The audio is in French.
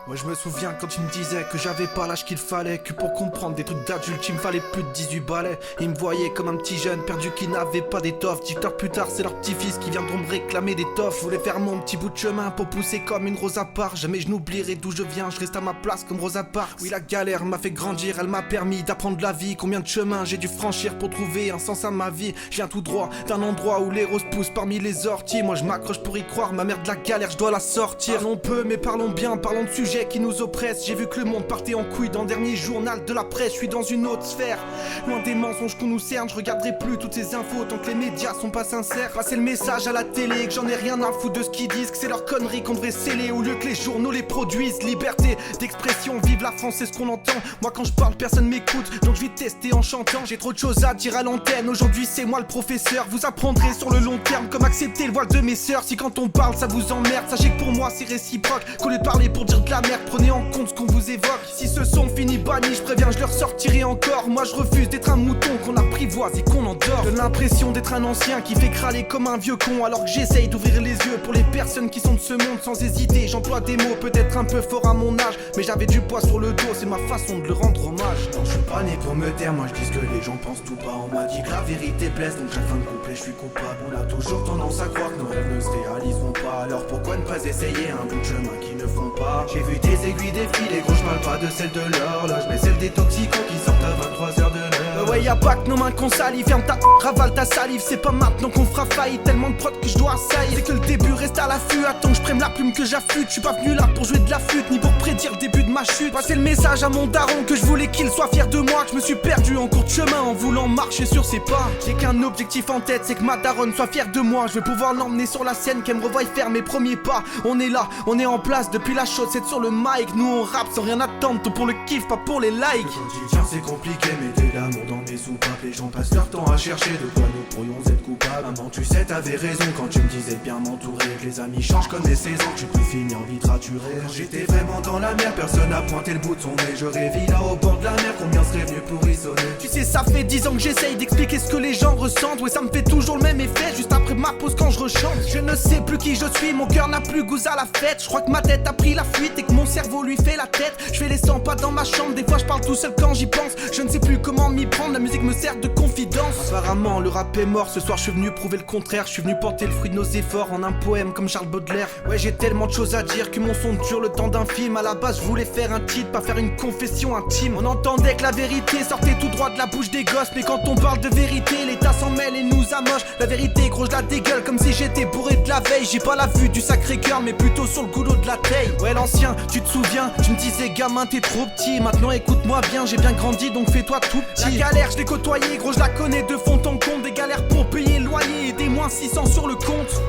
Ouais, je me souviens quand tu me disais que j'avais pas l'âge qu'il fallait, que pour comprendre des trucs d'adulte il me fallait plus de 18 balais. Ils me voyaient comme un petit jeune perdu qui n'avait pas d'étoffe. 10 heures plus tard c'est leur petit-fils qui viendront me réclamer des toffes. Je voulais faire mon petit bout de chemin pour pousser comme une rose à part. Jamais je n'oublierai d'où je viens, je reste à ma place comme Rosa Parks. Oui, la galère m'a fait grandir, elle m'a permis d'apprendre la vie. Combien de chemins j'ai dû franchir pour trouver un sens à ma vie. Je viens tout droit d'un endroit où les roses poussent parmi les orties. Moi je m'accroche pour y croire, ma mère de la galère je dois la sortir. Parlons peu mais parlons bien, parlons de sujets qui nous oppressent. J'ai vu que le monde partait en couille dans le dernier journal de la presse. Je suis dans une autre sphère, loin des mensonges qu'on nous cerne. Je regarderai plus toutes ces infos tant que les médias sont pas sincères. Passer le message à la télé, que j'en ai rien à foutre de ce qu'ils disent, que c'est leur connerie qu'on devrait sceller au lieu que les journaux les produisent. Liberté d'expression, vive la France, c'est ce qu'on entend. Moi quand je parle personne m'écoute, donc je vais tester en chantant. J'ai trop de choses à dire à l'antenne, aujourd'hui c'est moi le professeur. Vous apprendrez sur le long terme comme accepter le voile de mes sœurs. Si quand on parle ça vous emmerde, sachez que pour moi c'est réciproque. Qu'au lieu de parler pour dire de la merde, prenez en compte ce qu'on vous évoque. Si ce son finit banni, je préviens, je leur sortirai encore. Moi je refuse d'être un mouton qu'on apprivoise et qu'on endort. J'ai l'impression d'être un ancien qui fait crâler comme un vieux con, alors que j'essaye d'ouvrir les yeux pour les personnes qui sont de ce monde. Sans hésiter, j'emploie des mots peut-être un peu forts à mon âge, mais j'avais du poids sur le dos, c'est ma façon de le rendre hommage. Non, je suis pas né pour me taire, moi je dis ce que les gens pensent tout bas. On m'a dit que la vérité blesse, donc chaque fin de couplet je suis coupable. On a toujours tendance à croire que nos rêves ne se réaliseront pas. Alors pourquoi ne pas essayer un bout de chemin qu'ils ne font pas? J'ai vu tes aiguilles défiler, gros je parle pas de celle de l'horloge, mais celle des toxicos qui sortent à 23h de l'heure. Ouais, y'a pas que nos mains qu'on salit, ferme ta ravale ta salive. C'est pas maintenant qu'on fera faillite, tellement de prod que je dois assaillir. C'est que le début reste à l'affût, attends que je prenne la plume que j'affûte. Je suis pas venu là pour jouer de la flûte, ni pour prédire le début de ma chute. Passer le message à mon daron que je voulais qu'il soit fier de moi, que je me suis perdu en cours de chemin en voulant marcher sur ses pas. J'ai qu'un objectif en tête, c'est que ma daronne soit fière de moi. Je vais pouvoir l'emmener sur la scène, qu'elle me revoie faire mes premiers pas. On est là, on est en place depuis la chaussette sur le mic. Nous on rappe sans rien attendre, tout pour le kiff, pas pour les likes. Le quotidien c'est compliqué, mais de l'amour dans mes soupapes. Les gens passent leur temps à chercher de quoi nous pourrions être coupables. Maman tu sais t'avais raison quand tu me disais de bien m'entourer. Que les amis changent comme les saisons, que j'ai pu finir vite raturé. Quand j'étais vraiment dans la mer, personne n'a pointé le bout de son nez. Je rêvais là au bord de la mer, combien serait venu pour y sonner? Tu sais ça fait 10 ans que j'essaye d'expliquer ce que les gens ressentent. Ouais ça me fait toujours le même effet, juste après ma pause quand je rechante. Je ne sais plus qui je suis, mon cœur n'a plus goût à la fête. Je crois que ma tête a pris la fuite et que mon cerveau lui fait la tête. Je fais les 100 pas dans ma chambre, des fois je parle tout seul quand j'y pense. Je ne sais plus comment m'y prendre, la musique me sert de confidence. Apparemment le rap est mort, ce soir je suis venu prouver le contraire. Je suis venu porter le fruit de nos efforts en un poème comme Charles Baudelaire. Ouais j'ai tellement de choses à dire que mon son dure le temps d'un film. À la base je voulais faire un titre, pas faire une confession intime. On entendait que la vérité sortait tout droit de la bouche des gosses, mais quand on parle de vérité, l'État s'en mêle et nous amoche. La vérité gros je la dégueule comme si j'étais bourré de la veille. J'ai pas la vue du Sacré-Cœur mais plutôt sur le goulot de la taille. Ouais l'ancien, tu te souviens, tu me disais gamin t'es trop petit. Maintenant écoute-moi bien, j'ai bien grandi donc fais-toi tout petit. La galère je l'ai côtoyée, gros je la connais de fond en comble. Des galères pour payer le loyer et des moins 600 sur le compte.